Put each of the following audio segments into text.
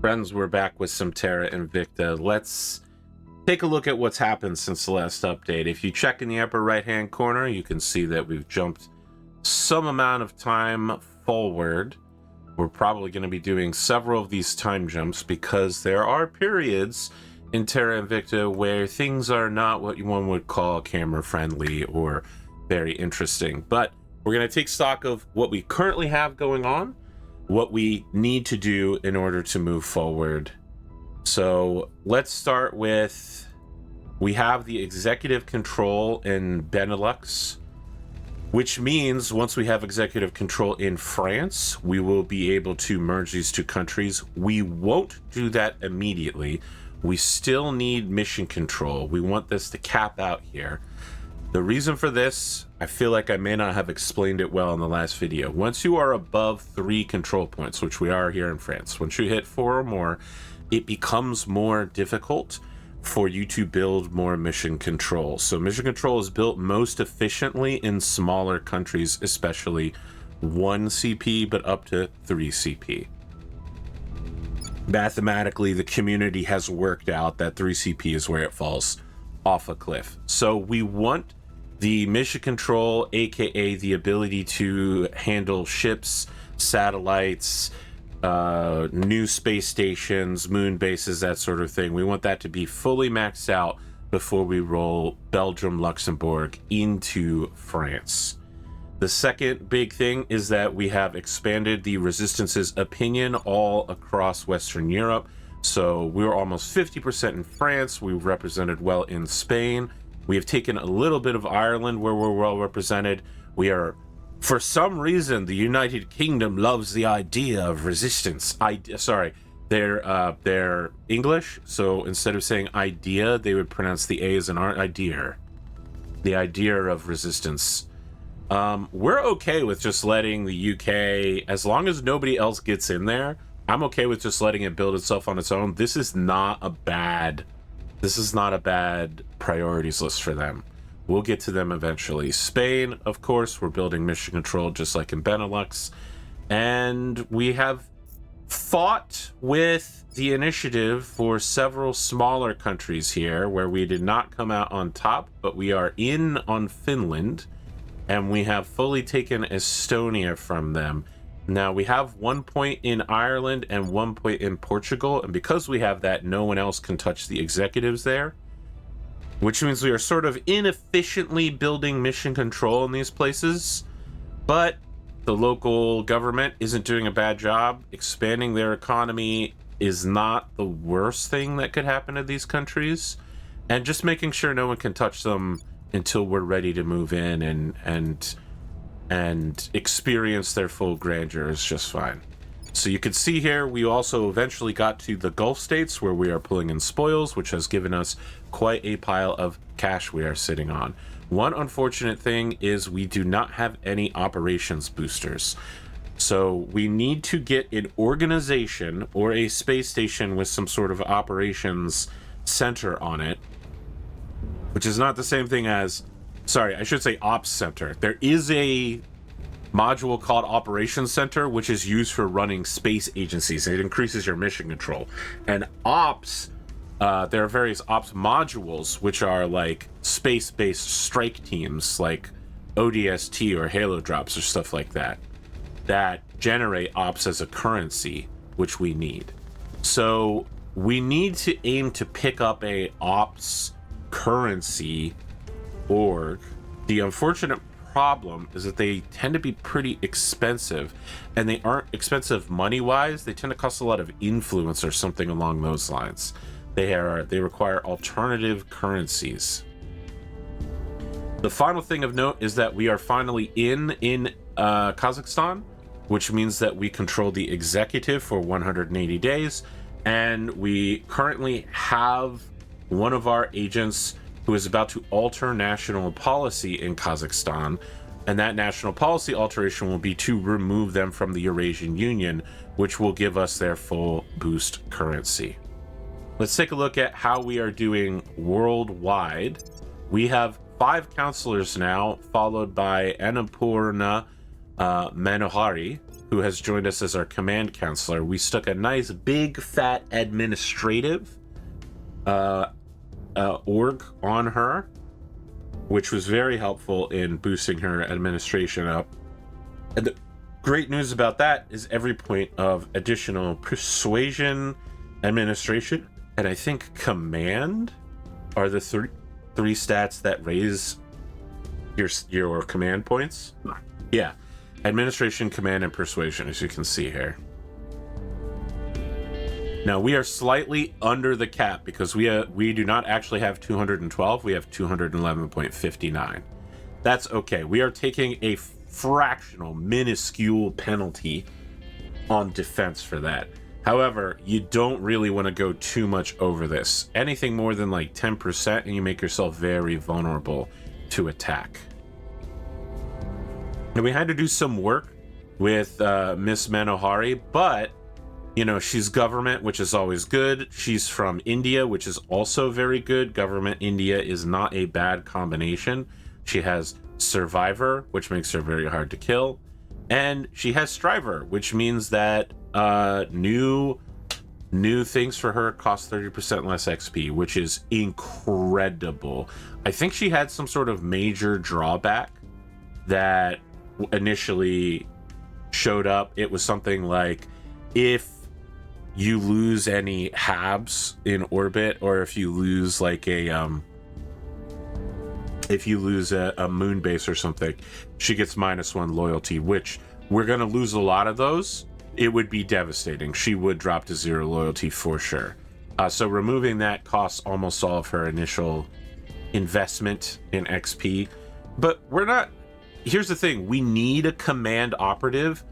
Friends, we're back with some Terra Invicta. Let's take a look at what's happened since the last update. If you check in the upper right-hand corner, you can see that we've jumped some amount of time forward. We're probably going to be doing several of these time jumps because there are periods in Terra Invicta where things are not what one would call camera-friendly or very interesting. But we're going to take stock of what we currently have going on, what we need to do in order to move forward. So let's start with, we have the executive control in Benelux, which means once we have executive control in France, we will be able to merge these two countries. We won't do that immediately. We still need mission control. We want this to cap out here. The reason for this, I feel like I may not have explained it well in the last video. Once you are above 3 control points, which we are here in France, once you hit 4 or more, it becomes more difficult for you to build more mission control. So mission control is built most efficiently in smaller countries, especially 1 CP, but up to 3 CP. Mathematically, the community has worked out that 3 CP is where it falls off a cliff. So we want the mission control, aka the ability to handle ships, satellites, new space stations, moon bases, that sort of thing. We want that to be fully maxed out before we roll Belgium, Luxembourg into France. The second big thing is that we have expanded the Resistance's opinion all across Western Europe. So we were almost 50% in France. We represented well in Spain. We have taken a little bit of Ireland where we're well represented. We are, for some reason, the United Kingdom loves the idea of resistance. They're English, so instead of saying idea, they would pronounce the A as an R, idea. The idea of resistance. We're okay with just letting the UK, as long as nobody else gets in there, I'm okay with just letting it build itself on its own. This is not a bad priorities list for them. We'll get to them eventually. Spain, of course, we're building mission control just like in Benelux. And we have fought with the initiative for several smaller countries here where we did not come out on top, but we are in on Finland, and we have fully taken Estonia from them. Now, we have 1 point in Ireland and 1 point in Portugal, and because we have that, no one else can touch the executives there, which means we are sort of inefficiently building mission control in these places, but the local government isn't doing a bad job. Expanding their economy is not the worst thing that could happen to these countries, and just making sure no one can touch them until we're ready to move in and experience their full grandeur is just fine. So you can see here, we also eventually got to the Gulf states where we are pulling in spoils, which has given us quite a pile of cash we are sitting on. One unfortunate thing is we do not have any operations boosters. So we need to get an organization or a space station with some sort of operations center on it, which is not the same thing as, sorry, I should say ops center. There is a module called operations center, which is used for running space agencies. It increases your mission control. And ops, there are various ops modules, which are like space-based strike teams, like ODST or Halo drops or stuff like that, that generate ops as a currency, which we need. So we need to aim to pick up a ops currency org. The unfortunate problem is that they tend to be pretty expensive, and they aren't expensive money wise. They tend to cost a lot of influence or something along those lines. They require alternative currencies. The final thing of note is that we are finally in Kazakstan, which means that we control the executive for 180 days, and we currently have one of our agents who is about to alter national policy in Kazakhstan, and that national policy alteration will be to remove them from the Eurasian Union, which will give us their full boost currency. Let's take a look at how we are doing worldwide. We have 5 counselors now, followed by Annapurna Manohari, who has joined us as our command counselor. We stuck a nice big fat administrative org on her, which was very helpful in boosting her administration up. And the great news about that is every point of additional persuasion, administration, and I think command are the three stats that raise your command points. Yeah, administration, command, and persuasion, as you can see here. Now we are slightly under the cap because we do not actually have 212. We have 211.59. That's okay. We are taking a fractional, minuscule penalty on defense for that. However, you don't really want to go too much over this. Anything more than like 10% and you make yourself very vulnerable to attack. And we had to do some work with Miss Manohari, but you know, she's government, which is always good. She's from India, which is also very good. Government India is not a bad combination. She has Survivor, which makes her very hard to kill. And she has Striver, which means that new things for her cost 30% less XP, which is incredible. I think she had some sort of major drawback that initially showed up. It was something like, if you lose any habs in orbit, or if you lose like a moon base or something, she gets -1 loyalty, which we're gonna lose a lot of those. It would be devastating. She would drop to 0 loyalty for sure. So removing that costs almost all of her initial investment in XP. But we're not... Here's the thing. We need a command operative.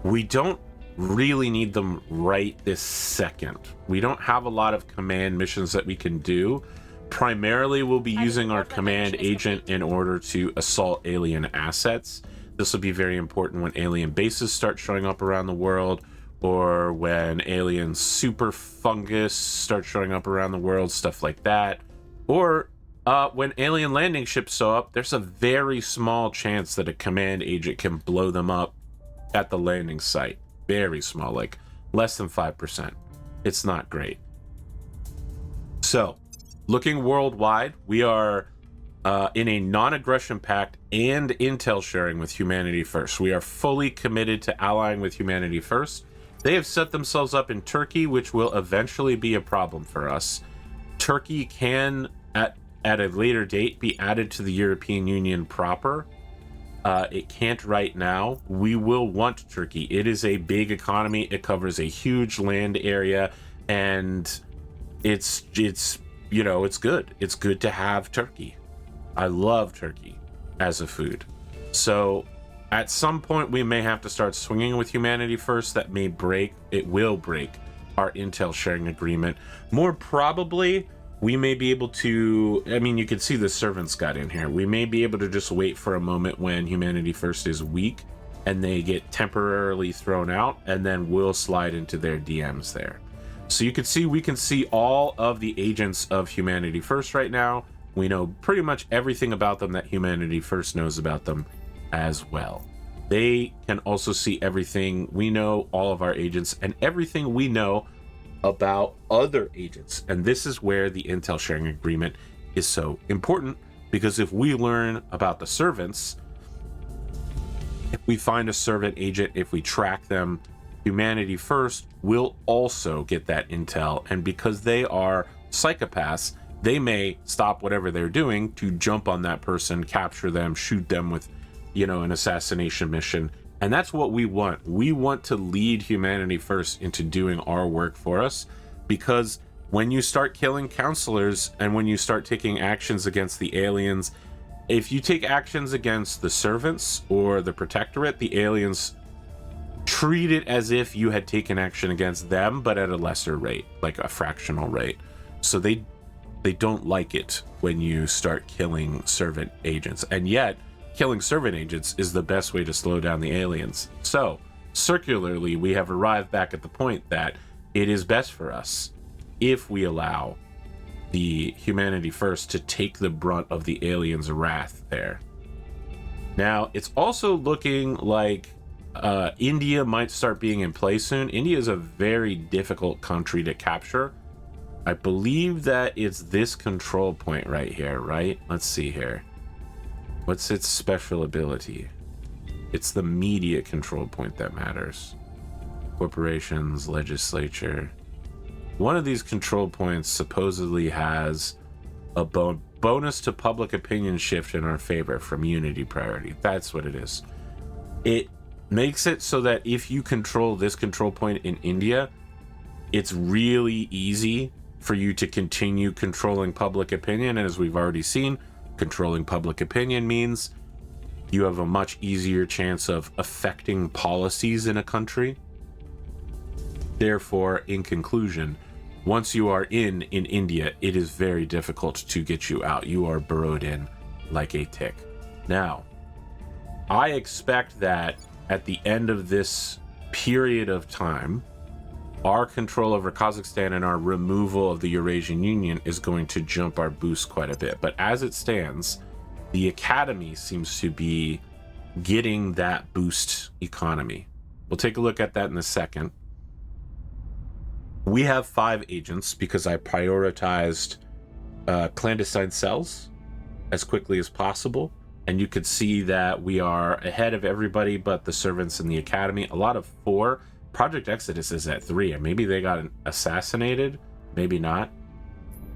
We don't really need them right this second. We don't have a lot of command missions that we can do. Primarily, we'll be using our command agent in order to assault alien assets. This will be very important when alien bases start showing up around the world, or when alien super fungus starts showing up around the world, stuff like that. Or when alien landing ships show up, there's a very small chance that a command agent can blow them up at the landing site. Very small, like less than 5%. It's not great. So, looking worldwide, we are in a non-aggression pact and intel sharing with Humanity First. We are fully committed to allying with Humanity First. They have set themselves up in Turkey, which will eventually be a problem for us. Turkey can, at a later date, be added to the European Union proper. It can't right now. We will want Turkey. It is a big economy. It covers a huge land area, and it's you know, it's good. It's good to have Turkey. I love turkey as a food. So at some point we may have to start swinging with Humanity First. That may break, it will break our intel sharing agreement. More probably, we may be able to, I mean, you can see the servants got in here. We may be able to just wait for a moment when Humanity First is weak and they get temporarily thrown out, and then we'll slide into their DMs there. So you can see, we can see all of the agents of Humanity First right now. We know pretty much everything about them that Humanity First knows about them as well. They can also see everything. We know all of our agents and everything we know about other agents. And this is where the intel sharing agreement is so important, because if we learn about the servants, if we find a servant agent, if we track them, Humanity First will also get that intel. And because they are psychopaths, they may stop whatever they're doing to jump on that person, capture them, shoot them with, you know, an assassination mission. And that's what we want. We want to lead Humanity First into doing our work for us, because when you start killing counselors and when you start taking actions against the aliens, if you take actions against the servants or the protectorate, the aliens treat it as if you had taken action against them, but at a lesser rate, like a fractional rate. So they don't like it when you start killing servant agents. And yet, killing servant agents is the best way to slow down the aliens. So, circularly, we have arrived back at the point that it is best for us if we allow the Humanity First to take the brunt of the aliens' wrath there. Now, it's also looking like India might start being in play soon. India is a very difficult country to capture. I believe that it's this control point right here, right? Let's see here. What's its special ability? It's the media control point that matters. Corporations, legislature. One of these control points supposedly has a bonus to public opinion shift in our favor from unity priority. That's what it is. It makes it so that if you control this control point in India, it's really easy for you to continue controlling public opinion. And as we've already seen, controlling public opinion means you have a much easier chance of affecting policies in a country. Therefore, in conclusion, once you are in India, it is very difficult to get you out. You are burrowed in like a tick. Now, I expect that at the end of this period of time, our control over Kazakhstan and our removal of the Eurasian Union is going to jump our boost quite a bit. But as it stands, the Academy seems to be getting that boost economy. We'll take a look at that in a second. We have 5 agents because I prioritized clandestine cells as quickly as possible. And you could see that we are ahead of everybody but the servants in the Academy. A lot of 4. Project Exodus is at 3, and maybe they got assassinated, maybe not.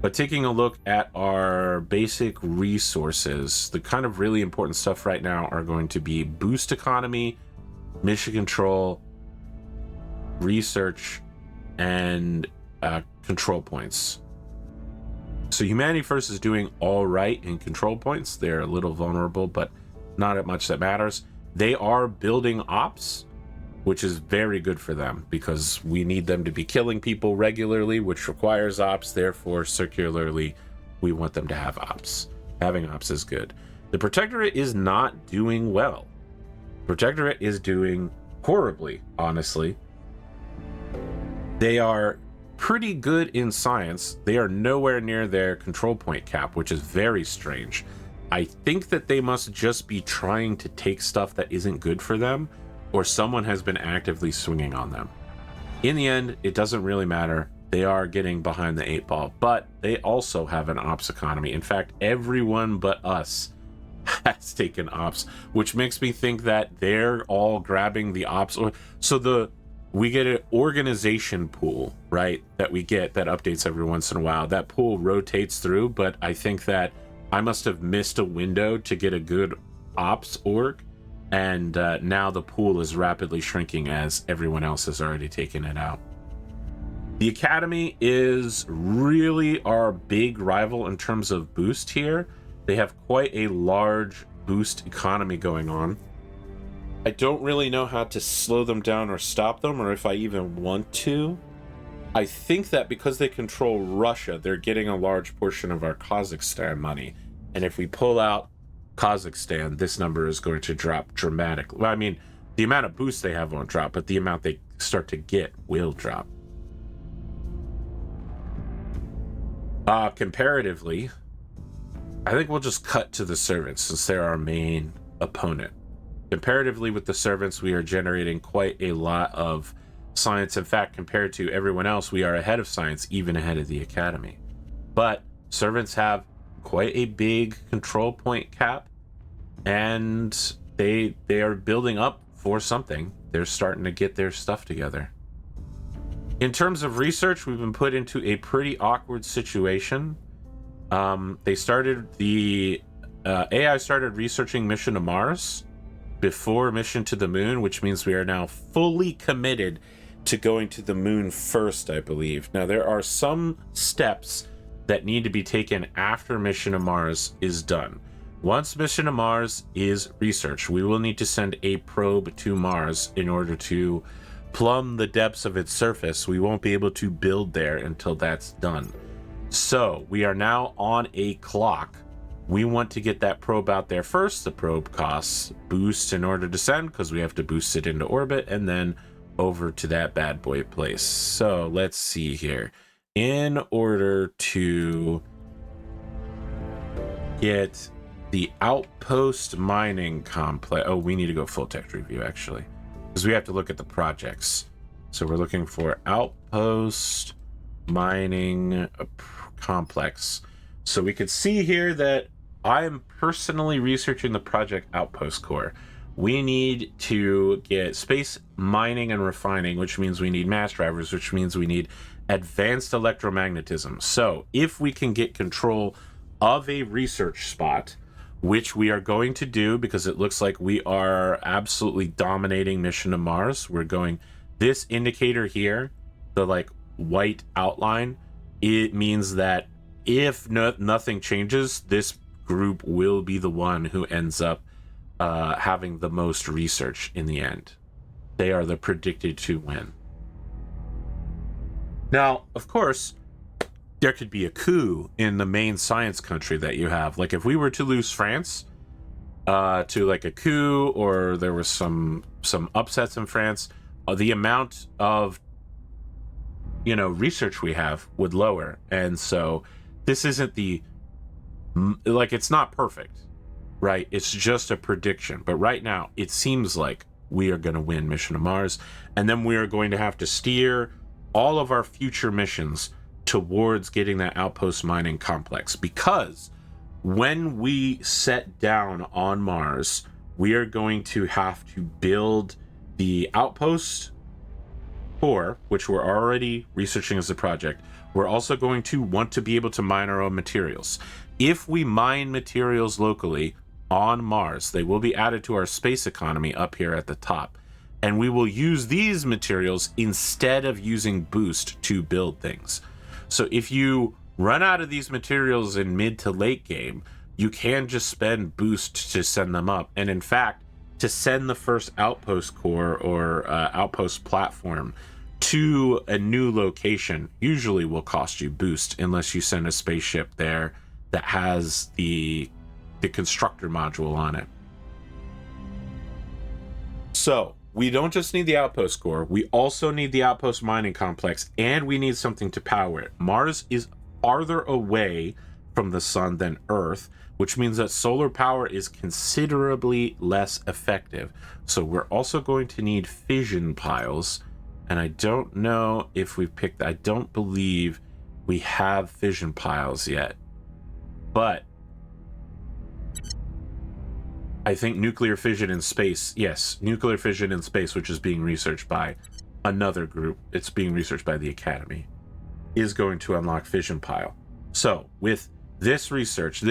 But taking a look at our basic resources, the kind of really important stuff right now are going to be boost economy, mission control, research, and control points. So Humanity First is doing all right in control points. They're a little vulnerable, but not much that matters. They are building ops, which is very good for them because we need them to be killing people regularly, which requires ops. Therefore, circularly, we want them to have ops. Having ops is good. The Protectorate is not doing well. Protectorate is doing horribly, honestly. They are pretty good in science. They are nowhere near their control point cap, which is very strange. I think that they must just be trying to take stuff that isn't good for them, or someone has been actively swinging on them. In the end, it doesn't really matter. They are getting behind the 8 ball, but they also have an ops economy. In fact, everyone but us has taken ops, which makes me think that they're all grabbing the ops. So we get an organization pool, right, that we get that updates every once in a while. That pool rotates through, but I think that I must have missed a window to get a good ops org. And now the pool is rapidly shrinking as everyone else has already taken it out. The Academy is really our big rival in terms of boost here. They have quite a large boost economy going on. I don't really know how to slow them down or stop them, or if I even want to. I think that because they control Russia, they're getting a large portion of our Kazakhstan money. And if we pull out Kazakhstan, this number is going to drop dramatically. Well, I mean, the amount of boost they have won't drop, but the amount they start to get will drop. Comparatively, I think we'll just cut to the servants since they're our main opponent. Comparatively with the servants, we are generating quite a lot of science. In fact, compared to everyone else, we are ahead of science, even ahead of the Academy. But servants have quite a big control point cap, and they are building up for something. They're starting to get their stuff together. In terms of research, we've been put into a pretty awkward situation. They started the AI started researching mission to Mars before mission to the moon, which means we are now fully committed to going to the moon first, I believe. Now, there are some steps that need to be taken after mission to Mars is done. Once mission to Mars is research, we will need to send a probe to Mars in order to plumb the depths of its surface. We won't be able to build there until that's done. So we are now on a clock. We want to get that probe out there first. The probe costs boost in order to send because we have to boost it into orbit and then over to that bad boy place. So let's see here. In order to get the outpost mining complex, oh, we need to go full text review actually. because we have to look at the projects. So we're looking for outpost mining complex. So we could see here that I am personally researching the project Outpost Core. We need to get space mining and refining, which means we need mass drivers, which means we need advanced electromagnetism. So if we can get control of a research spot, which we are going to do because it looks like we are absolutely dominating Mission to Mars. We're going, this indicator here, the like white outline, it means that if nothing changes, this group will be the one who ends up having the most research in the end. They are the predicted to win. Now, of course, there could be a coup in the main science country that you have. Like if we were to lose France to like a coup, or there was some upsets in France, the amount of research we have would lower. And so this isn't it's not perfect, right? It's just a prediction. But right now, it seems like we are going to win Mission to Mars. And then we are going to have to steer all of our future missions towards getting that outpost mining complex. Because when we set down on Mars, we are going to have to build the outpost core, which we're already researching as a project. We're also going to want to be able to mine our own materials. If we mine materials locally on Mars, they will be added to our space economy up here at the top. And we will use these materials instead of using boost to build things. So if you run out of these materials in mid to late game, you can just spend boost to send them up. And in fact, to send the first outpost core or outpost platform to a new location usually will cost you boost, unless you send a spaceship there that has the constructor module on it. So we don't just need the outpost core, we also need the outpost mining complex, and we need something to power it. Mars is farther away from the sun than Earth, which means that solar power is considerably less effective. So we're also going to need fission piles, and I don't know if we've picked, I don't believe we have fission piles yet, but I think nuclear fission in space, yes, nuclear fission in space, which is being researched by another group, it's being researched by the Academy, is going to unlock fission pile. So with this research, and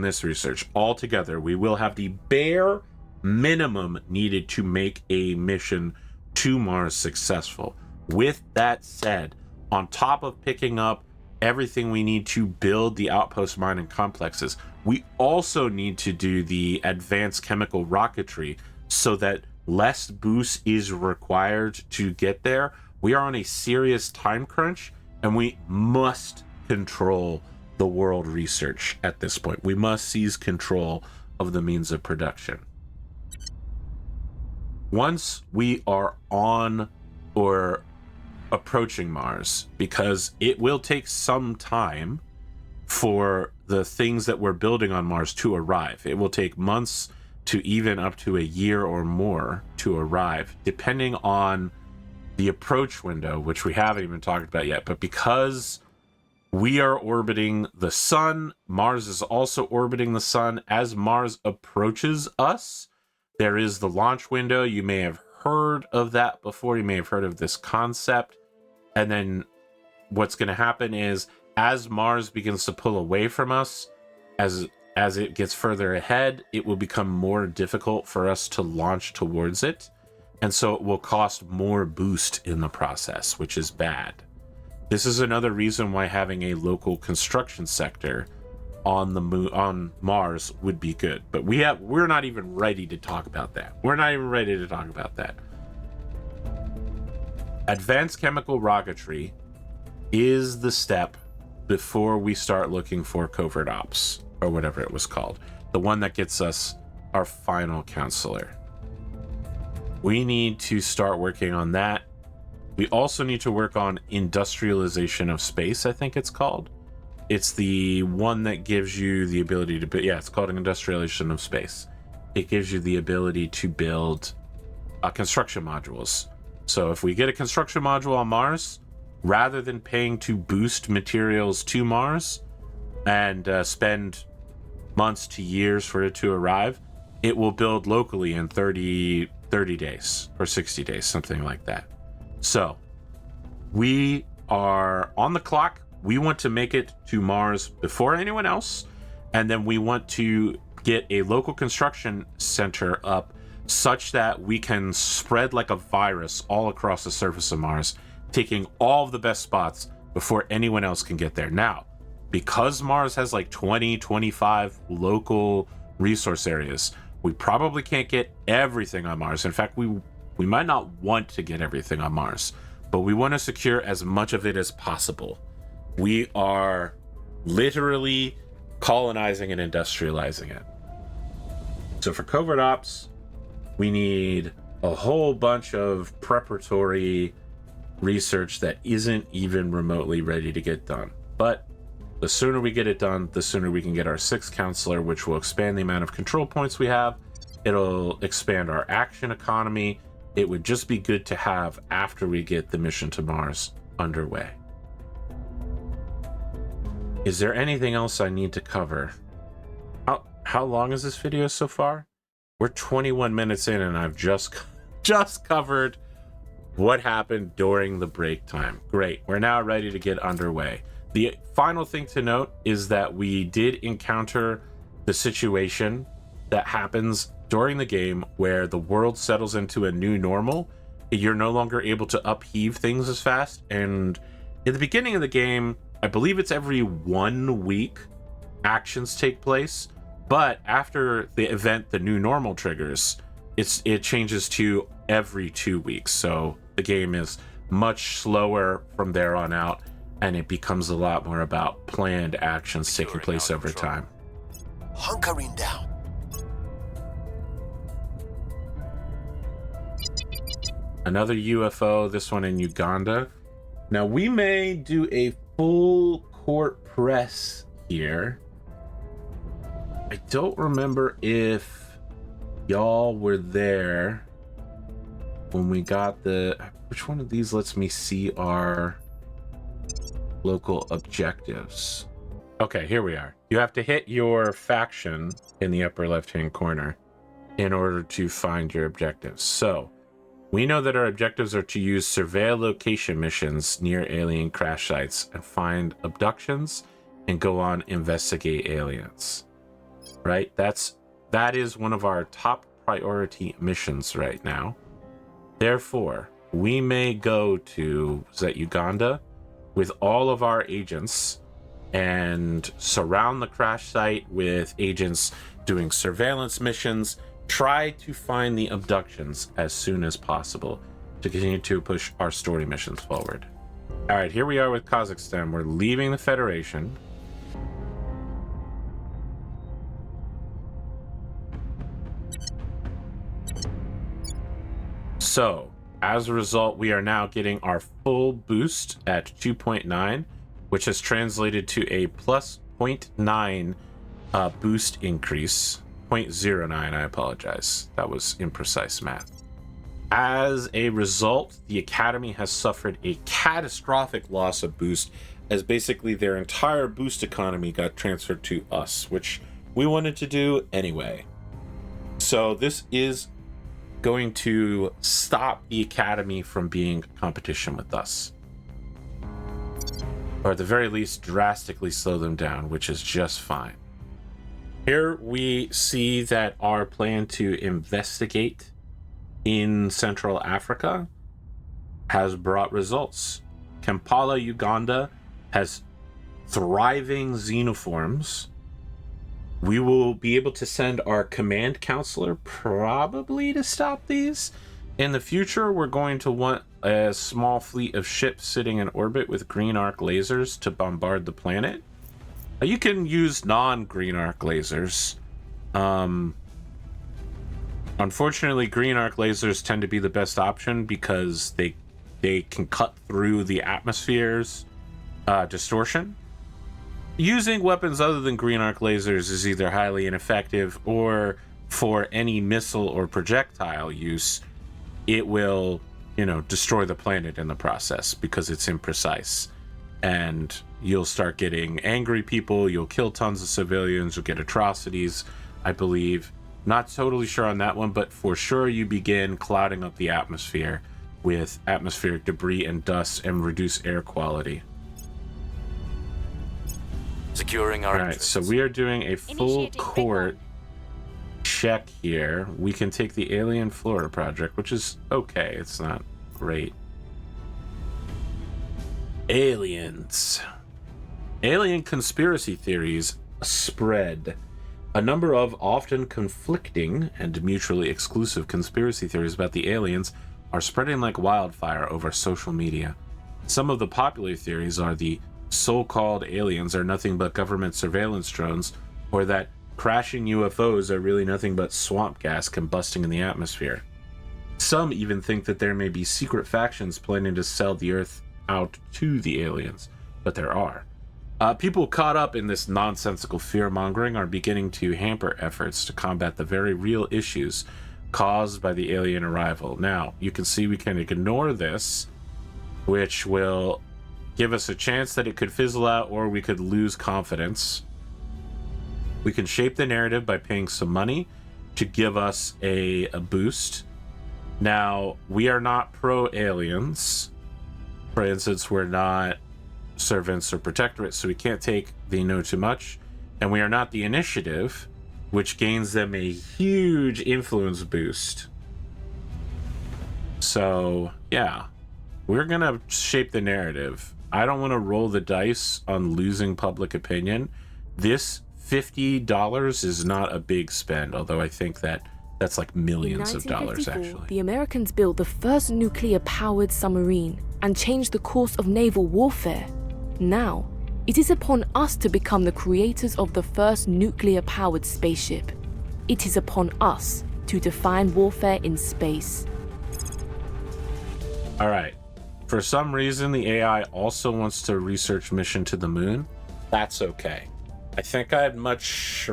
this research all together, we will have the bare minimum needed to make a mission to Mars successful. With that said, on top of picking up everything we need to build the outpost mining complexes, we also need to do the advanced chemical rocketry so that less boost is required to get there. We are on a serious time crunch, and we must control the world research at this point. We must seize control of the means of production. Once we are on or approaching Mars, because it will take some time for the things that we're building on Mars to arrive. It will take months to even up to a year or more to arrive, depending on the approach window, which we haven't even talked about yet. But because we are orbiting the sun, Mars is also orbiting the sun. As Mars approaches us, there is the launch window. You may have heard of that before. You may have heard of this concept. And then what's going to happen is, as Mars begins to pull away from us, as it gets further ahead, it will become more difficult for us to launch towards it. And so it will cost more boost in the process, which is bad. This is another reason why having a local construction sector on the moon, on Mars, would be good. But we're not even ready to talk about that. Advanced chemical rocketry is the step before we start looking for covert ops, or whatever it was called. The one that gets us our final counselor. We need to start working on that. We also need to work on industrialization of space, I think it's called. It's the one that gives you the ability to, yeah, it's called an industrialization of space. It gives you the ability to build construction modules. So if we get a construction module on Mars, rather than paying to boost materials to Mars and spend months to years for it to arrive, it will build locally in 30 days or 60 days, something like that. So we are on the clock. We want to make it to Mars before anyone else, and then we want to get a local construction center up such that we can spread like a virus all across the surface of Mars, taking all of the best spots before anyone else can get there. Now, because Mars has like 25 local resource areas, we probably can't get everything on Mars. In fact, we might not want to get everything on Mars, but we want to secure as much of it as possible. We are literally colonizing and industrializing it. So for covert ops, we need a whole bunch of preparatory research that isn't even remotely ready to get done. But the sooner we get it done, the sooner we can get our 6th counselor, which will expand the amount of control points we have. It'll expand our action economy. It would just be good to have after we get the mission to Mars underway. Is there anything else I need to cover? How long is this video so far? We're 21 minutes in and I've just covered what happened during the break time. Great, we're now ready to get underway. The final thing to note is that we did encounter the situation that happens during the game where the world settles into a new normal. You're no longer able to upheave things as fast, and in the beginning of the game, I believe it's every 1 week actions take place, but after the event, the new normal triggers, it changes to every 2 weeks. So the game is much slower from there on out, and it becomes a lot more about planned actions taking place over time. Hunkering down. Another UFO, this one in Uganda. Now we may do a full court press here. I don't remember if y'all were there when we got the... Which one of these lets me see our local objectives? Okay, here we are. You have to hit your faction in the upper left-hand corner in order to find your objectives. So we know that our objectives are to use surveil location missions near alien crash sites and find abductions and go on investigate aliens. Right? That is one of our top priority missions right now. Therefore, we may go to, is that Uganda, with all of our agents and surround the crash site with agents doing surveillance missions. Try to find the abductions as soon as possible to continue to push our story missions forward. All right, here we are with Kazakstan. We're leaving the Federation. So, as a result, we are now getting our full boost at 2.9, which has translated to a plus 0.9 boost increase. 0.09, I apologize. That was imprecise math. As a result, the Academy has suffered a catastrophic loss of boost, as basically their entire boost economy got transferred to us, which we wanted to do anyway. So this is going to stop the Academy from being a competition with us. Or at the very least, drastically slow them down, which is just fine. Here we see that our plan to investigate in Central Africa has brought results. Kampala, Uganda has thriving xenoforms. We will be able to send our command counselor probably to stop these. In the future, we're going to want a small fleet of ships sitting in orbit with green arc lasers to bombard the planet. You can use non-green arc lasers. Unfortunately, green arc lasers tend to be the best option because they can cut through the atmosphere's distortion. Using weapons other than green arc lasers is either highly ineffective, or for any missile or projectile use, it will, you know, destroy the planet in the process because it's imprecise. And you'll start getting angry people, you'll kill tons of civilians, you'll get atrocities, I believe. Not totally sure on that one, but for sure you begin clouding up the atmosphere with atmospheric debris and dust and reduce air quality. Securing our Alright, so we are doing a full court check here. We can take the Alien Florida project, which is okay. It's not great. Aliens. Alien conspiracy theories spread. A number of often conflicting and mutually exclusive conspiracy theories about the aliens are spreading like wildfire over social media. Some of the popular theories are the so-called aliens are nothing but government surveillance drones, or that crashing UFOs are really nothing but swamp gas combusting in the atmosphere. Some even think that there may be secret factions planning to sell the Earth out to the aliens, but there are. People caught up in this nonsensical fear-mongering are beginning to hamper efforts to combat the very real issues caused by the alien arrival. Now, you can see we can ignore this, which will give us a chance that it could fizzle out, or we could lose confidence. We can shape the narrative by paying some money to give us a boost. Now, we are not pro-aliens. For instance, we're not servants or protectorate, so we can't take the know too much. And we are not the initiative, which gains them a huge influence boost. So, yeah. We're gonna shape the narrative. I don't want to roll the dice on losing public opinion. This $50 is not a big spend, although I think that's like millions of dollars, actually. The Americans built the first nuclear-powered submarine and changed the course of naval warfare. Now, it is upon us to become the creators of the first nuclear-powered spaceship. It is upon us to define warfare in space. All right. For some reason, the AI also wants to research mission to the moon. That's okay. I think I'd much...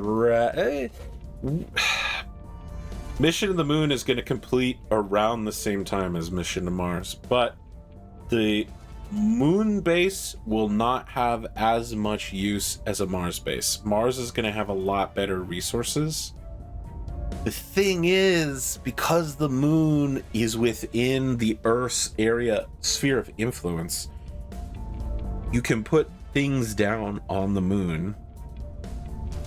Mission to the moon is going to complete around the same time as mission to Mars, but the moon base will not have as much use as a Mars base. Mars is going to have a lot better resources. The thing is, because the moon is within the Earth's sphere of influence, you can put things down on the moon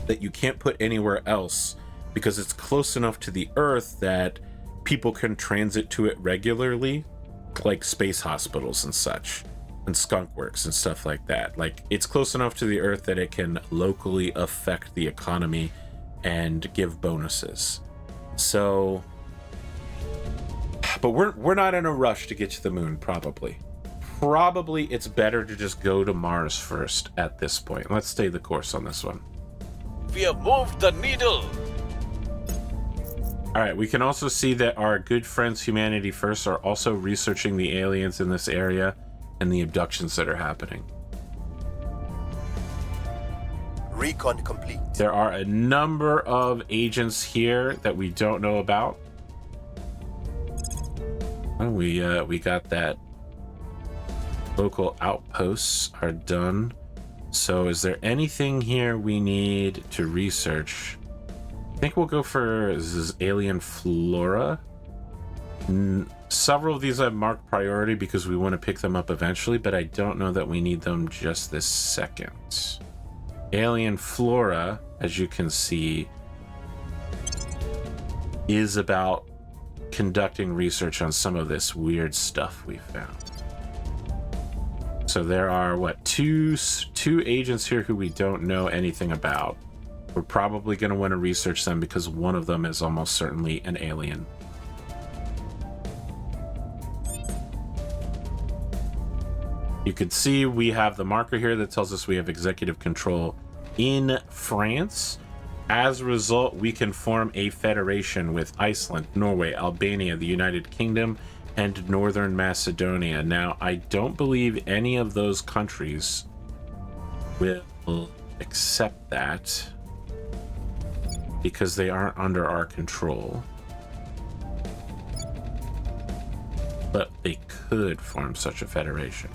that you can't put anywhere else because it's close enough to the Earth that people can transit to it regularly, like space hospitals and such, and skunk works and stuff like that. Like, it's close enough to the Earth that it can locally affect the economy and give bonuses. So, but we're not in a rush to get to the moon, probably. Probably it's better to just go to Mars first at this point. Let's stay the course on this one. We have moved the needle. All right, we can also see that our good friends Humanity First are also researching the aliens in this area and the abductions that are happening. Recon complete. There are a number of agents here that we don't know about. Oh, we got that. Local outposts are done. So is there anything here we need to research? I think we'll go for alien flora. Several of these I've marked priority because we want to pick them up eventually, but I don't know that we need them just this second. Alien flora, as you can see, is about conducting research on some of this weird stuff we found. So there are, what, two agents here who we don't know anything about. We're probably going to want to research them because one of them is almost certainly an alien. You can see we have the marker here that tells us we have executive control in France. As a result, we can form a federation with Iceland, Norway, Albania, the United Kingdom, and Northern Macedonia. Now, I don't believe any of those countries will accept that because they aren't under our control. could form such a federation.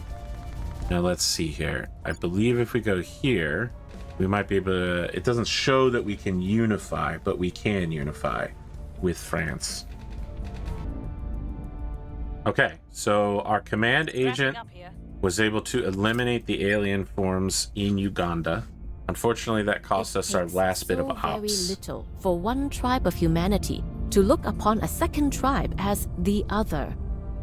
Now let's see here. I believe if we go here, we might be able to... It doesn't show that we can unify, but we can unify with France. Okay, so our command agent was able to eliminate the alien forms in Uganda. Unfortunately, that cost us our last bit of ops. Very little for one tribe of humanity to look upon a second tribe as the other.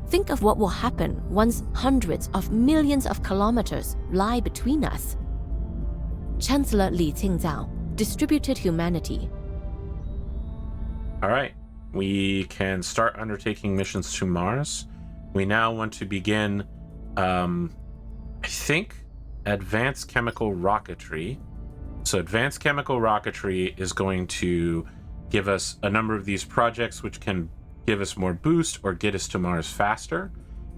Think of what will happen once hundreds of millions of kilometers lie between us. Chancellor Li Qingzao, Distributed Humanity. All right, we can start undertaking missions to Mars. We now want to begin, I think, advanced chemical rocketry. So advanced chemical rocketry is going to give us a number of these projects which can give us more boost or get us to Mars faster.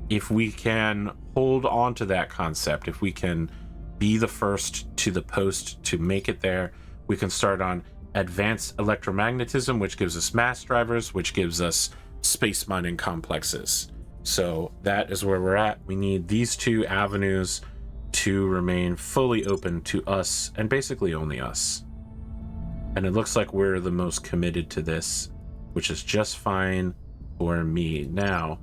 If we can hold on to that concept, if we can be the first to the post to make it there, we can start on advanced electromagnetism, which gives us mass drivers, which gives us space mining complexes. So that is where we're at. We need these two avenues to remain fully open to us, and basically only us. And it looks like we're the most committed to this, which is just fine for me. Now,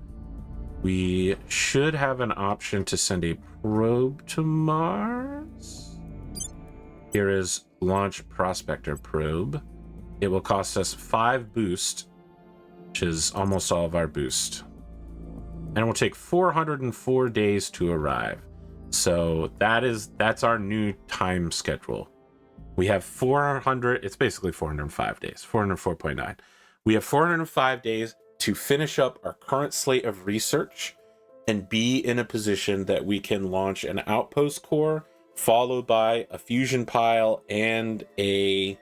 we should have an option to send a probe to Mars. Here is Launch Prospector Probe. It will cost us 5 boost, which is almost all of our boost. And it will take 404 days to arrive. So that's our new time schedule. We have 400, it's basically 405 days, 404.9. We have 405 days to finish up our current slate of research and be in a position that we can launch an outpost core, followed by a fusion pile and a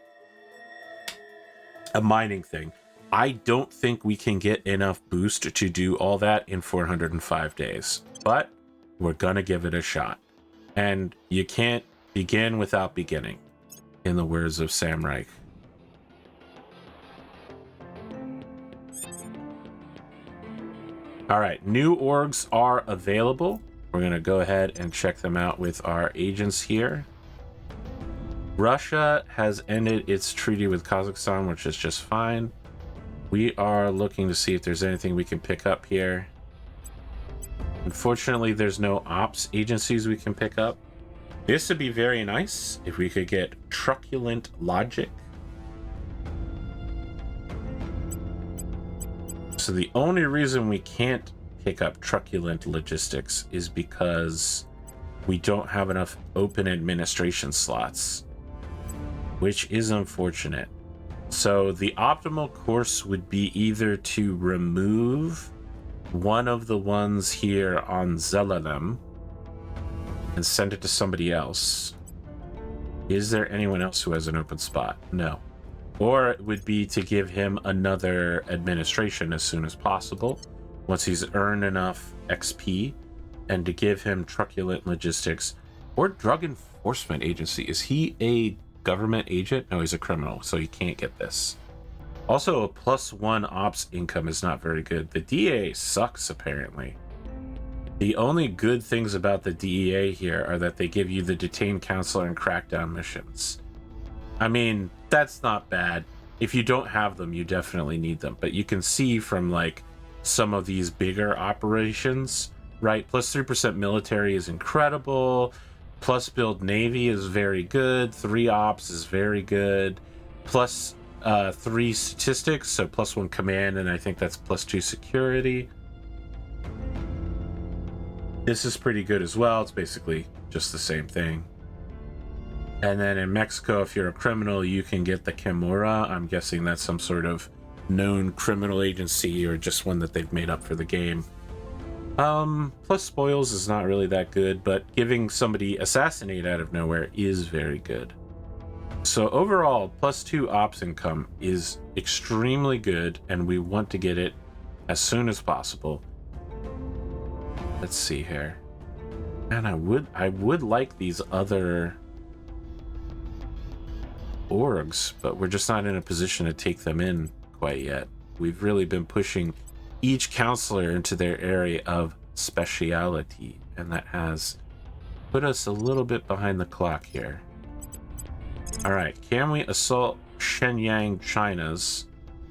mining thing. I don't think we can get enough boost to do all that in 405 days, but we're gonna give it a shot. And you can't begin without beginning, in the words of Sam Reich. All right, new orgs are available. We're gonna go ahead and check them out with our agents here. Russia has ended its treaty with Kazakstan, which is just fine. We are looking to see if there's anything we can pick up here. Unfortunately, there's no ops agencies we can pick up. This would be very nice if we could get truculent logic. So the only reason we can't pick up truculent logistics is because we don't have enough open administration slots, which is unfortunate. So the optimal course would be either to remove one of the ones here on Zelalem and send it to somebody else. Is there anyone else who has an open spot? No. Or it would be to give him another administration as soon as possible, once he's earned enough XP, and to give him truculent logistics or drug enforcement agency. Is he a government agent? No, he's a criminal, so he can't get this. Also, a +1 ops income is not very good. The DEA sucks, apparently. The only good things about the DEA here are that they give you the detained counselor and crackdown missions. I mean, that's not bad. If you don't have them, you definitely need them. But you can see from, like, some of these bigger operations, right? +3% military is incredible. Plus build Navy is very good. 3 ops is very good. Plus 3 statistics, so +1 command, and I think that's +2 security. This is pretty good as well. It's basically just the same thing. And then in Mexico, if you're a criminal, you can get the Kimura. I'm guessing that's some sort of known criminal agency or just one that they've made up for the game. Plus spoils is not really that good, but giving somebody assassinate out of nowhere is very good. So overall, +2 ops income is extremely good, and we want to get it as soon as possible. Let's see here. And I would like these other orgs, but we're just not in a position to take them in quite yet. We've really been pushing each counselor into their area of speciality, and that has put us a little bit behind the clock here. All right, can we assault Shenyang, China's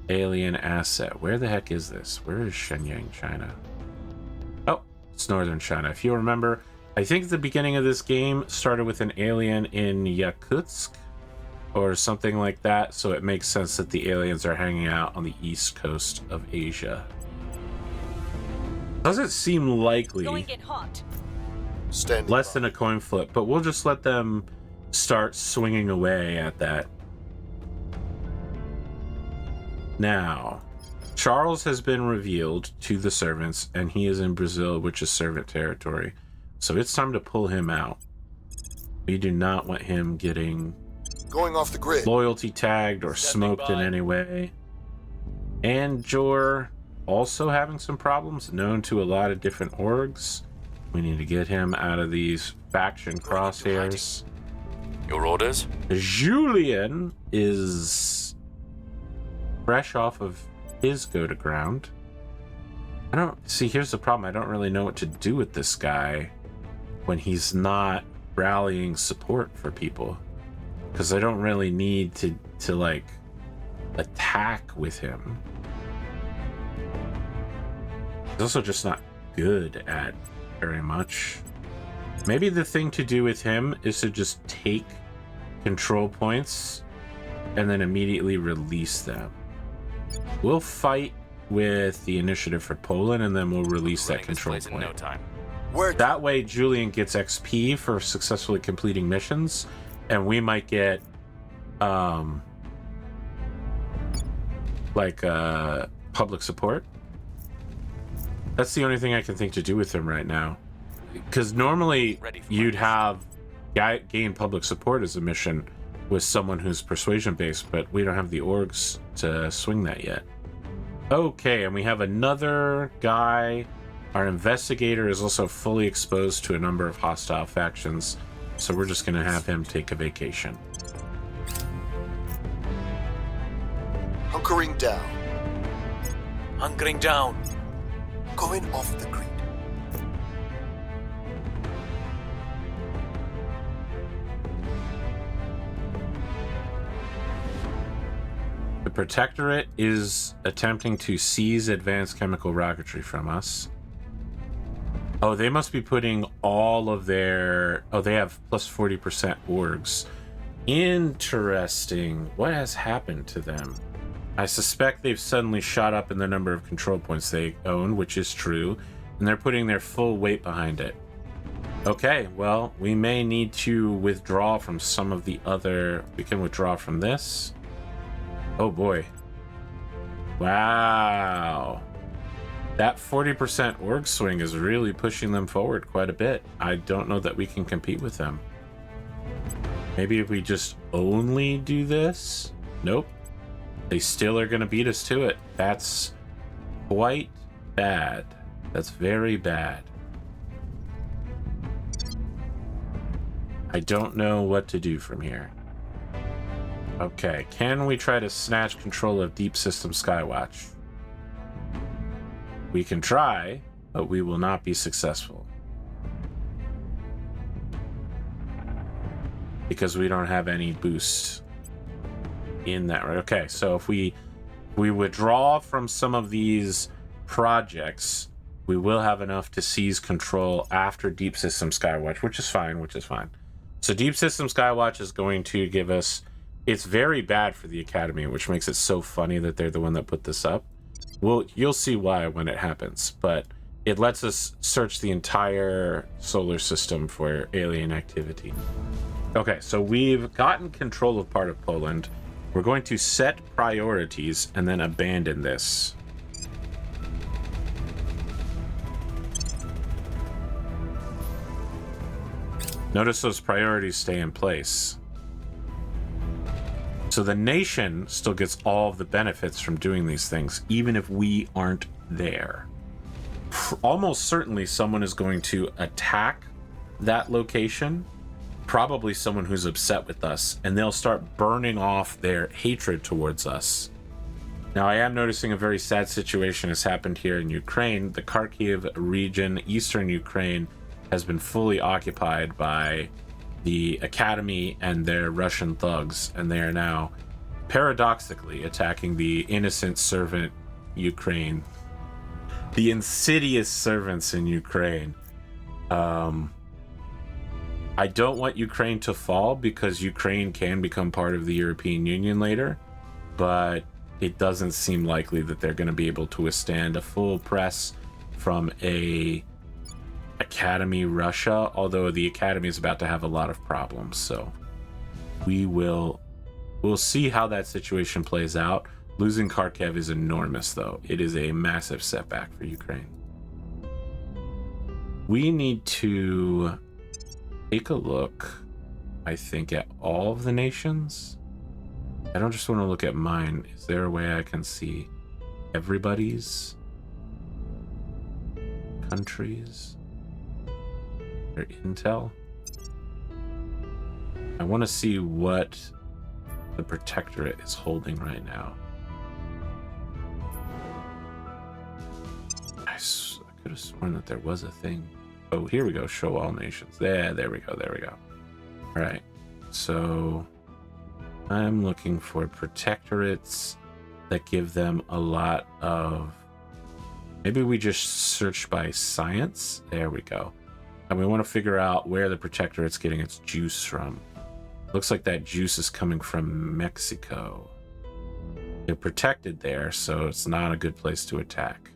alien asset? Where the heck is this? Where is Shenyang, China? Oh, it's northern China. If you remember, I think the beginning of this game started with an alien in Yakutsk or something like that, so it makes sense that the aliens are hanging out on the east coast of Asia. Doesn't seem likely. Less than a coin flip, but we'll just let them start swinging away at that. Now, Charles has been revealed to the servants, and he is in Brazil, which is servant territory. So it's time to pull him out. We do not want him getting Going off the grid. loyalty tagged or smoked in any way. And Jor also having some problems, known to a lot of different orgs. We need to get him out of these faction crosshairs. Your orders? Julian is fresh off of his go to ground. I don't see. Here's the problem. I don't really know what to do with this guy when he's not rallying support for people, because I don't really need to like attack with him. He's also just not good at very much. Maybe the thing to do with him is to just take control points and then immediately release them. We'll fight with the initiative for Poland, and then we'll release that control point. In no time. That way Julian gets XP for successfully completing missions, and we might get public support. That's the only thing I can think to do with him right now, because normally you'd have gain public support as a mission with someone who's persuasion based, but we don't have the orgs to swing that yet. Okay, and we have another guy. Our investigator is also fully exposed to a number of hostile factions, so we're just going to have him take a vacation. Hunkering down. Hunkering down. Going off the grid. The Protectorate is attempting to seize advanced chemical rocketry from us. Oh, they must be putting all of their... Oh, they have plus 40% orgs. Interesting. What has happened to them? I suspect they've suddenly shot up in the number of control points they own, which is true, and they're putting their full weight behind it. Okay, well, we may need to withdraw from some of the other... We can withdraw from this. Oh boy. Wow. That 40% org swing is really pushing them forward quite a bit. I don't know that we can compete with them. Maybe if we just only do this? Nope. They still are going to beat us to it. That's quite bad. That's very bad. I don't know what to do from here. Okay, can we try to snatch control of Deep System Skywatch? We can try, but we will not be successful. Because we don't have any boost in that. Okay, so if we withdraw from some of these projects, we will have enough to seize control after Deep System Skywatch, which is fine, So Deep System Skywatch is going to give us... It's very bad for the Academy, which makes it so funny that they're the one that put this up. Well, you'll see why when it happens, but it lets us search the entire solar system for alien activity. Okay, so we've gotten control of part of Poland. We're going to set priorities and then abandon this. Notice those priorities stay in place. So the nation still gets all of the benefits from doing these things, even if we aren't there. Almost certainly someone is going to attack that location, probably someone who's upset with us, and they'll start burning off their hatred towards us. Now, I am noticing a very sad situation has happened here in Ukraine. The Kharkiv region, eastern Ukraine, has been fully occupied by the Academy and their Russian thugs, and they are now paradoxically attacking the innocent servant Ukraine, the insidious servants in Ukraine. I don't want Ukraine to fall because Ukraine can become part of the European Union later, but it doesn't seem likely that they're going to be able to withstand a full press from a Academy Russia, although the Academy is about to have a lot of problems. So we'll see how that situation plays out. Losing Kharkiv is enormous, though. It is a massive setback for Ukraine. We need to take a look, I think, at all of the nations. I don't just want to look at mine. Is there a way I can see everybody's countries, their intel? I want to see what the Protectorate is holding right now. I could have sworn that there was a thing. Oh, here we go. Show all nations. There we go. All right. So I'm looking for protectorates that give them a lot of... Maybe we just search by science. There we go. And we want to figure out where the protectorate's getting its juice from. Looks like that juice is coming from Mexico. They're protected there, so it's not a good place to attack.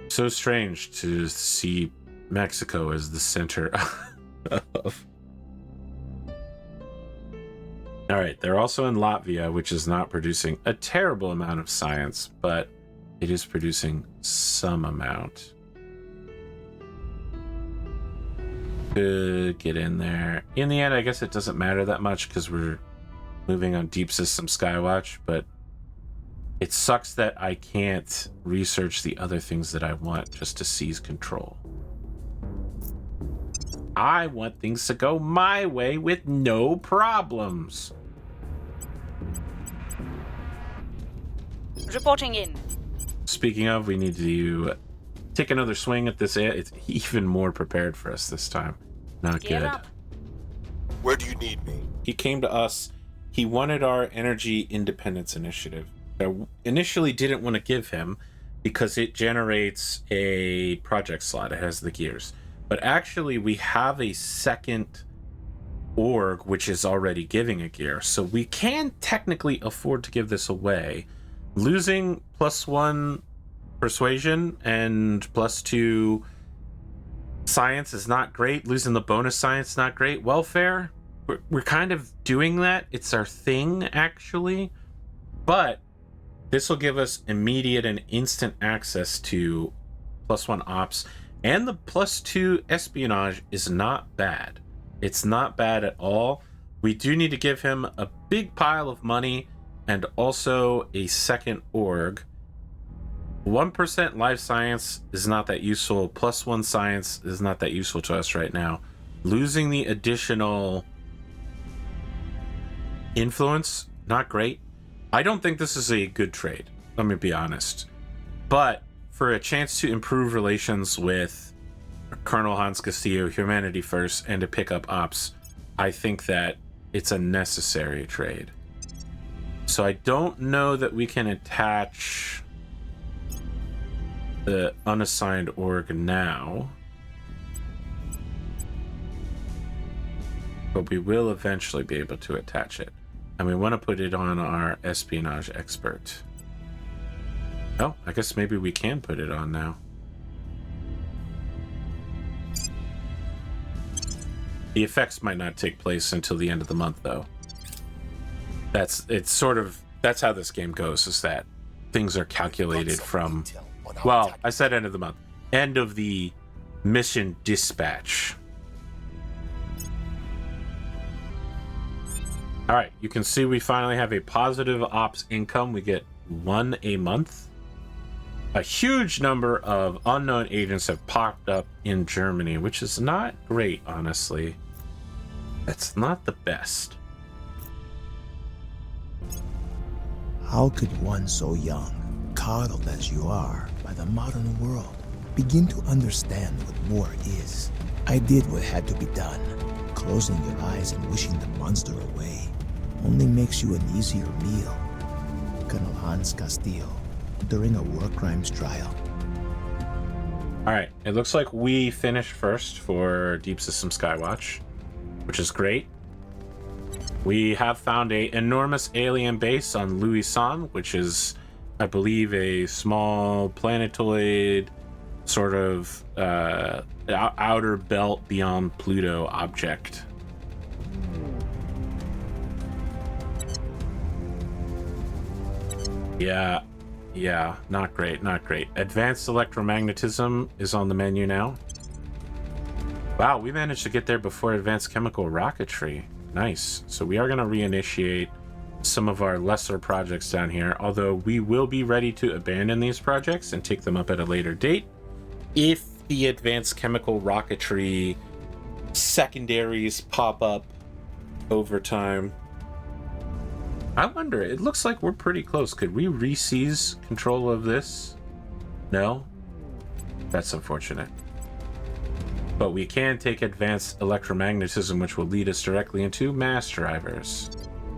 So strange to see Mexico as the center of... All right, they're also in Latvia, which is not producing a terrible amount of science, but it is producing some amount. Could get in there. In the end, I guess it doesn't matter that much because we're moving on Deep System Skywatch, but it sucks that I can't research the other things that I want just to seize control. I want things to go my way with no problems. Reporting in. Speaking of, we need to take another swing at this. It's even more prepared for us this time. Not Gear good. up. Where do you need me? He came to us. He wanted our energy independence initiative. I initially didn't want to give him because it generates a project slot. It has the gears. But actually, we have a second org which is already giving a gear. So we can technically afford to give this away. Losing +1 persuasion and +2 science is not great. Losing the bonus science is not great. Welfare, we're kind of doing that. It's our thing, actually. But this will give us immediate and instant access to +1 ops. And the +2 espionage is not bad. It's not bad at all. We do need to give him a big pile of money and also a second org. 1% life science is not that useful. +1 science is not that useful to us right now. Losing the additional influence, not great. I don't think this is a good trade, let me be honest. But for a chance to improve relations with Colonel Hans Castillo, Humanity First, and to pick up ops, I think that it's a necessary trade. So I don't know that we can attach the unassigned org now, but we will eventually be able to attach it. And we want to put it on our espionage expert. Oh, I guess maybe we can put it on now. The effects might not take place until the end of the month, though. That's how this game goes, is that things are calculated from, well, I said end of the month. End of the mission dispatch. All right, you can see we finally have a positive ops income. We get 1 a month. A huge number of unknown agents have popped up in Germany, which is not great, honestly. That's not the best. How could one so young, coddled as you are by the modern world, begin to understand what war is? I did what had to be done. Closing your eyes and wishing the monster away only makes you an easier meal. Colonel Hans Castillo, during a war crimes trial. All right, it looks like we finished first for Deep System Skywatch, which is great. We have found a enormous alien base on Louis-San, which is, I believe, a small planetoid sort of outer belt beyond Pluto object. Yeah, not great, not great. Advanced electromagnetism is on the menu now. Wow, we managed to get there before advanced chemical rocketry. Nice. So we are going to reinitiate some of our lesser projects down here, although we will be ready to abandon these projects and take them up at a later date if the advanced chemical rocketry secondaries pop up over time. I wonder, it looks like we're pretty close. Could we re-seize control of this? No? That's unfortunate. But we can take advanced electromagnetism, which will lead us directly into mass drivers.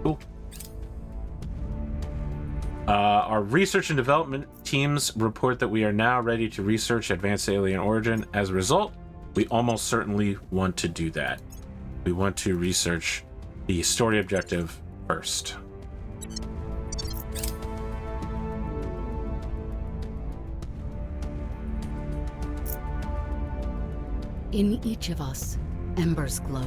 Cool. Our research and development teams report that we are now ready to research advanced alien origin. As a result, we almost certainly want to do that. We want to research the story objective first. In each of us, embers glow.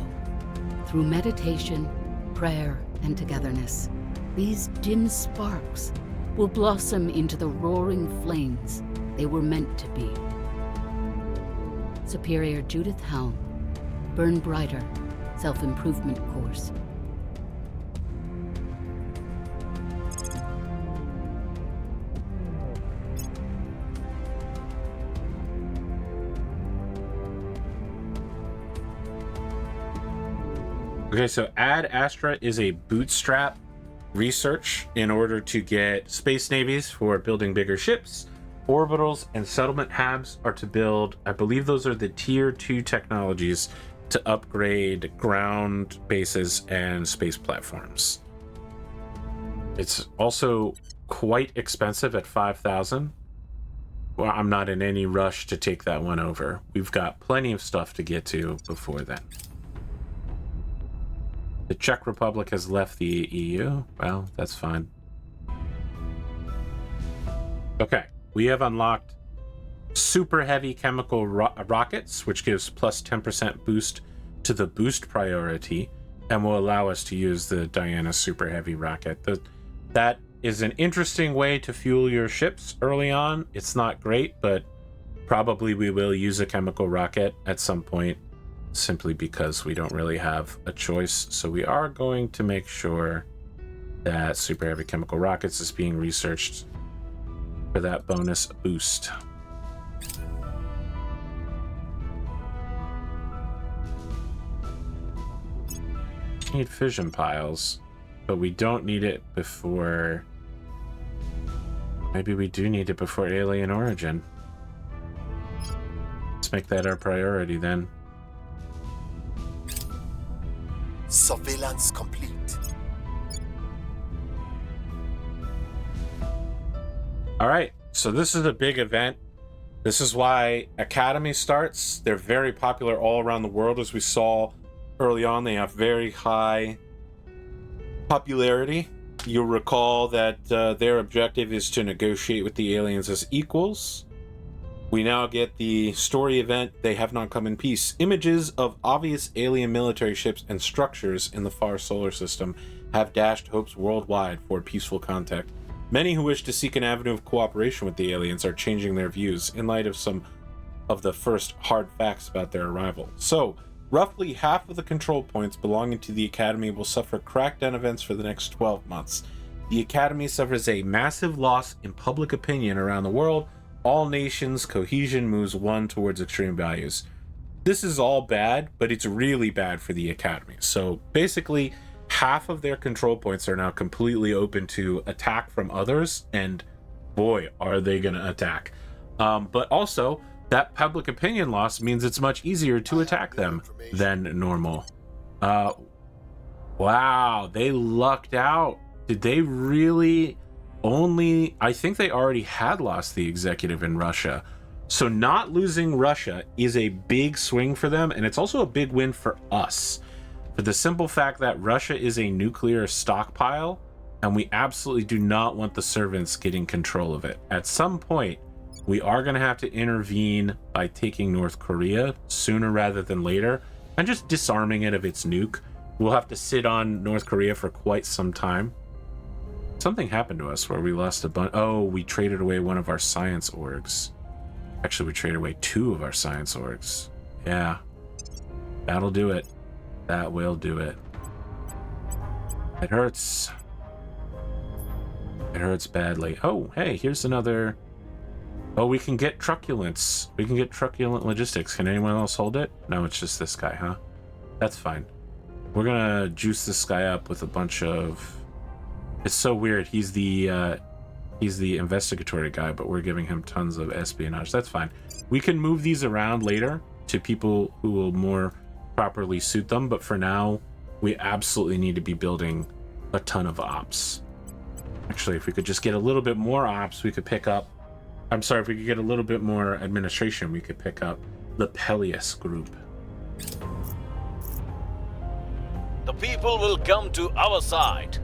Through meditation, prayer, and togetherness, these dim sparks will blossom into the roaring flames they were meant to be. Superior Judith Helm, Burn Brighter, Self-Improvement Course. Okay, so Ad Astra is a bootstrap research in order to get space navies for building bigger ships. Orbitals and settlement hubs are to build, I believe those are the tier 2 technologies to upgrade ground bases and space platforms. It's also quite expensive at 5,000. Well, I'm not in any rush to take that one over. We've got plenty of stuff to get to before then. The Czech Republic has left the EU. Well, that's fine. Okay, we have unlocked super heavy chemical rockets, which gives plus 10% boost to the boost priority and will allow us to use the Diana super heavy rocket. That is an interesting way to fuel your ships early on. It's not great, but probably we will use a chemical rocket at some point, simply because we don't really have a choice. So we are going to make sure that super heavy chemical rockets is being researched for that bonus boost. Need fission piles, but we don't need it before... Maybe we do need it before alien origin. Let's make that our priority then. Surveillance complete. All right, so this is a big event. This is why Academy starts. They're very popular all around the world, as we saw early on. They have very high popularity. You'll recall that their objective is to negotiate with the aliens as equals. We now get the story event, They Have Not Come in Peace. Images of obvious alien military ships and structures in the far solar system have dashed hopes worldwide for peaceful contact. Many who wish to seek an avenue of cooperation with the aliens are changing their views in light of some of the first hard facts about their arrival. So, roughly half of the control points belonging to the Academy will suffer crackdown events for the next 12 months. The Academy suffers a massive loss in public opinion around the world. All nations' cohesion moves one towards extreme values. This is all bad, but it's really bad for the Academy. So basically, half of their control points are now completely open to attack from others, and boy, are they going to attack. But also, that public opinion loss means it's much easier to attack them than normal. Wow, they lucked out. Did they really only... I think they already had lost the executive in Russia. So not losing Russia is a big swing for them, and it's also a big win for us. For the simple fact that Russia is a nuclear stockpile, and we absolutely do not want the servants getting control of it. At some point, we are going to have to intervene by taking North Korea sooner rather than later, and just disarming it of its nuke. We'll have to sit on North Korea for quite some time. Something happened to us where we lost a bunch. Oh, we traded away one of our science orgs. Actually, we traded away 2 of our science orgs. Yeah, that'll do it. That will do it. It hurts. It hurts badly. Oh, hey, here's another... Oh, we can get truculence. We can get truculent logistics. Can anyone else hold it? No, it's just this guy, huh? That's fine. We're gonna juice this guy up with a bunch of... It's so weird. He's the investigatory guy, but we're giving him tons of espionage. That's fine. We can move these around later to people who will more properly suit them, but for now, we absolutely need to be building a ton of ops. Actually, if we could just get a little bit more ops, we could pick up... I'm sorry, if we could get a little bit more administration, we could pick up the Peleus group. The people will come to our side.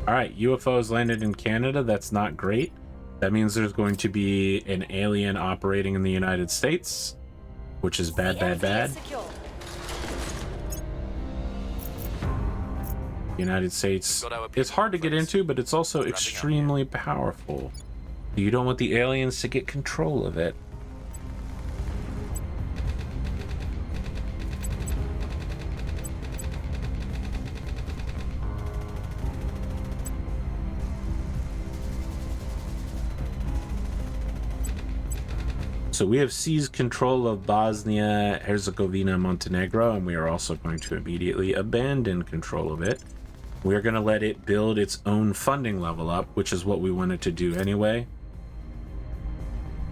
All right, UFOs landed in Canada. That's not great. That means there's going to be an alien operating in the United States, which is bad, bad, bad. United States, it's hard to get into, but it's also extremely powerful. You don't want the aliens to get control of it. So we have seized control of Bosnia, Herzegovina, Montenegro, and we are also going to immediately abandon control of it. We're going to let it build its own funding level up, which is what we wanted to do anyway.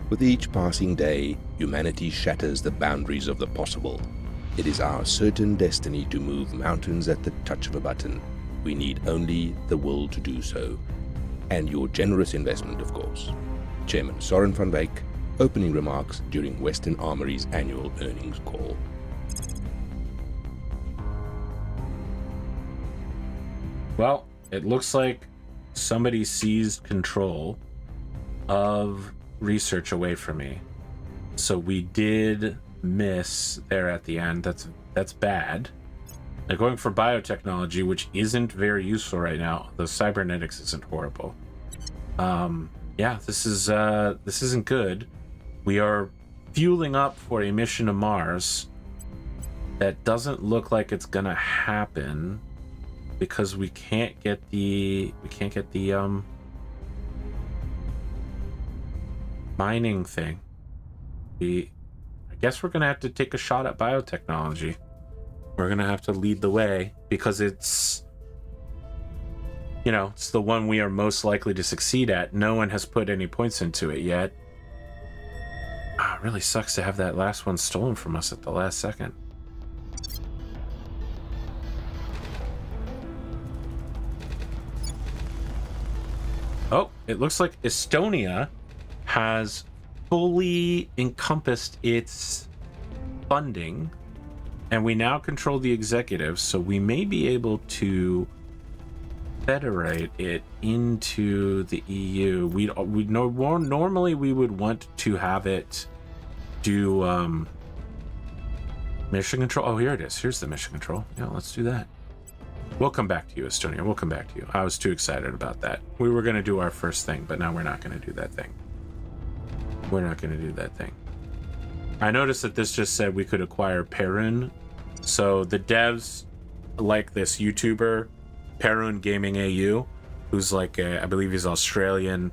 With each passing day, humanity shatters the boundaries of the possible. It is our certain destiny to move mountains at the touch of a button. We need only the will to do so. And your generous investment, of course. Chairman Soren van Wyk, opening remarks during Western Armory's annual earnings call. Well, it looks like somebody seized control of research away from me. So we did miss there at the end. That's bad. They're going for biotechnology, which isn't very useful right now. The cybernetics isn't horrible. Yeah, this isn't good. We are fueling up for a mission to Mars that doesn't look like it's gonna happen because we can't get the mining thing. I guess we're gonna have to take a shot at biotechnology. We're gonna have to lead the way because it's, you know, it's the one we are most likely to succeed at. No one has put any points into it yet. It really sucks to have that last one stolen from us at the last second. Oh, it looks like Estonia has fully encompassed its funding, and we now control the executive, so we may be able to federate it into the EU. Normally we would want to have it do mission control. Oh, here it is. Here's the mission control. Yeah, let's do that. We'll come back to you, Estonia. We'll come back to you. I was too excited about that. We were going to do our first thing, but now we're not going to do that thing. We're not going to do that thing. I noticed that this just said we could acquire Perun. So the devs like this YouTuber, Perun Gaming AU, who's like I believe he's Australian,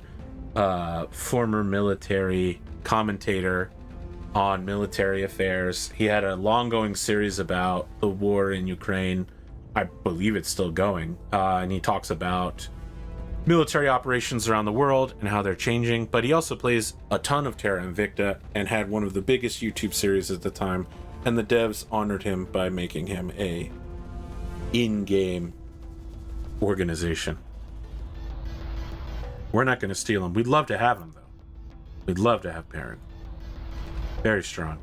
former military commentator on military affairs. He had a long-going series about the war in Ukraine. I believe it's still going. And he talks about military operations around the world and how they're changing. But he also plays a ton of Terra Invicta and had one of the biggest YouTube series at the time. And the devs honored him by making him a in-game organization. We're not going to steal him. We'd love to have him, though. We'd love to have Perrin. Very strong.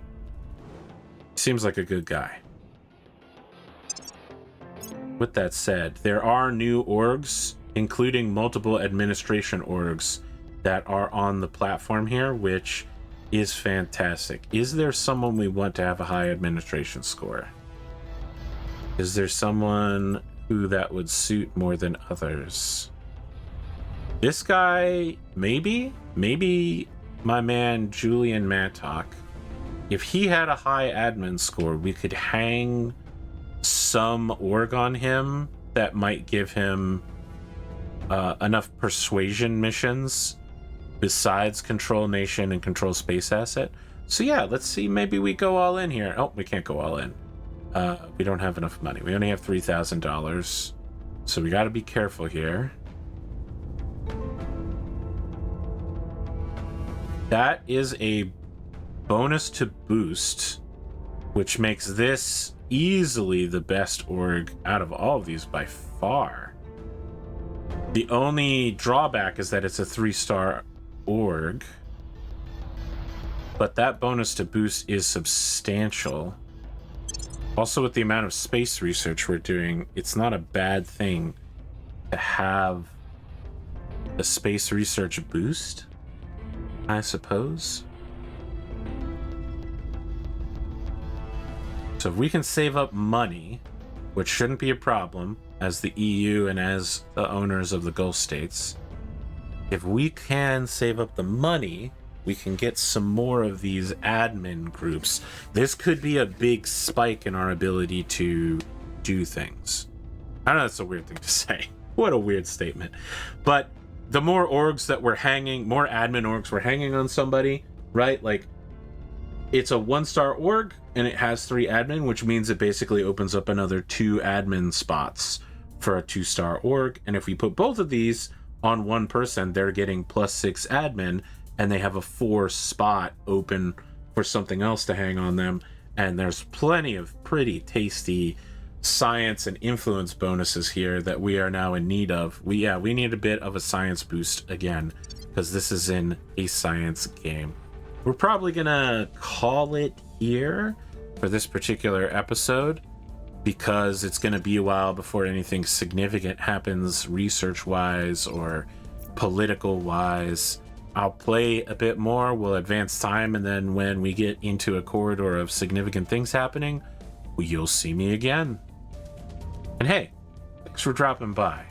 Seems like a good guy. With that said, there are new orgs, including multiple administration orgs, that are on the platform here, which is fantastic. Is there someone we want to have a high administration score? Is there someone who that would suit more than others? This guy, maybe my man Julian Mattock. If he had a high admin score, we could hang some org on him that might give him enough persuasion missions besides control nation and control space asset. So yeah, let's see, maybe we go all in here. Oh, we can't go all in. We don't have enough money. We only have $3,000. So we got to be careful here. That is a bonus to boost, which makes this easily the best org out of all of these by far. The only drawback is that it's a 3-star org, but that bonus to boost is substantial. Also, with the amount of space research we're doing, it's not a bad thing to have a space research boost, I suppose. So if we can save up money, which shouldn't be a problem as the EU and as the owners of the Gulf states, if we can save up the money, we can get some more of these admin groups. This could be a big spike in our ability to do things. I know that's a weird thing to say. What a weird statement. But the more orgs that we're hanging, more admin orgs we're hanging on somebody, right? Like, it's a 1-star org and it has 3 admin, which means it basically opens up another 2 admin spots for a 2-star org. And if we put both of these on one person, they're getting +6 admin, and they have a 4 spot open for something else to hang on them. And there's plenty of pretty tasty science and influence bonuses here that we are now in need of. We need a bit of a science boost again, because this is in a science game. We're probably gonna call it here for this particular episode, because it's gonna be a while before anything significant happens research-wise or political-wise. I'll play a bit more, we'll advance time, and then when we get into a corridor of significant things happening, you'll see me again. And hey, thanks for dropping by.